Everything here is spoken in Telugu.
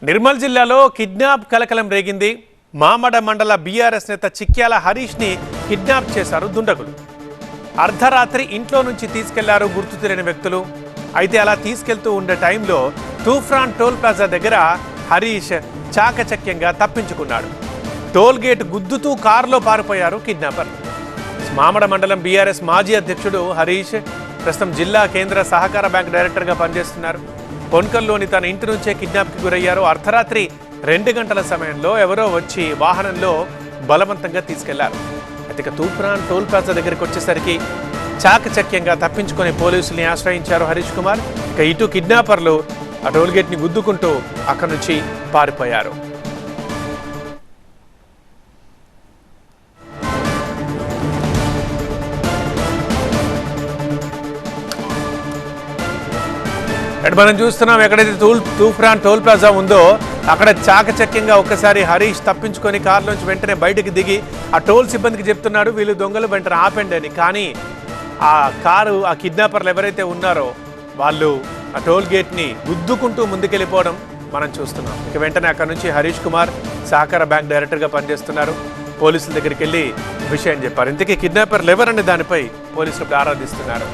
నిర్మల్ జిల్లాలో కిడ్నాప్ కలకలం రేగింది. మామడ మండల బీఆర్ఎస్ నేత చిక్యాల హరీష్ ని కిడ్నాప్ చేశారు దుండగులు. అర్ధరాత్రి ఇంట్లో నుంచి తీసుకెళ్లారు గుర్తు తెలియని వ్యక్తులు. అయితే అలా తీసుకెళ్తూ ఉండే టైంలో తూఫ్రాన్ టోల్ ప్లాజా దగ్గర హరీష్ చాకచక్యంగా తప్పించుకున్నాడు. టోల్ గేట్ గుద్దుతూ కారులో పారిపోయారు కిడ్నాపర్. మామడ మండలం బీఆర్ఎస్ మాజీ అధ్యక్షుడు హరీష్ ప్రస్తుతం జిల్లా కేంద్ర సహకార బ్యాంక్ డైరెక్టర్గా పనిచేస్తున్నారు. కొన్కల్లోని తన ఇంటి నుంచే కిడ్నాప్కి గురయ్యారు. అర్ధరాత్రి 2 గంటల సమయంలో ఎవరో వచ్చి వాహనంలో బలవంతంగా తీసుకెళ్లారు. అయితే తూఫ్రాన్ టోల్ ప్లాజా దగ్గరికి వచ్చేసరికి చాకచక్యంగా తప్పించుకొని పోలీసుల్ని ఆశ్రయించారు హరీష్ కుమార్. ఇటు కిడ్నాపర్లు ఆ టోల్ గేట్ని గుద్దుకుంటూ అక్కడి నుంచి పారిపోయారు. మనం చూస్తున్నాం ఎక్కడైతే తూఫ్రాన్ టోల్ ప్లాజా ఉందో అక్కడ చాకచక్యంగా ఒక్కసారి హరీష్ తప్పించుకొని కారులోంచి వెంటనే బయటకు దిగి ఆ టోల్ సిబ్బందికి చెప్తున్నాడు వీళ్ళు దొంగలు వెంటనే ఆపండి అని. కానీ ఆ కారు ఆ కిడ్నాపర్లు ఎవరైతే ఉన్నారో వాళ్ళు ఆ టోల్ గేట్ని గుద్దుకుంటూ ముందుకెళ్ళిపోవడం మనం చూస్తున్నాం. ఇక వెంటనే అక్కడ నుంచి హరీష్ కుమార్ సహకార బ్యాంక్ డైరెక్టర్గా పనిచేస్తున్నారు. పోలీసుల దగ్గరికి వెళ్ళి విషయం చెప్పారు. ఇంతకీ కిడ్నాపర్లు ఎవరనే దానిపై పోలీసులు ఆరాధిస్తున్నారు.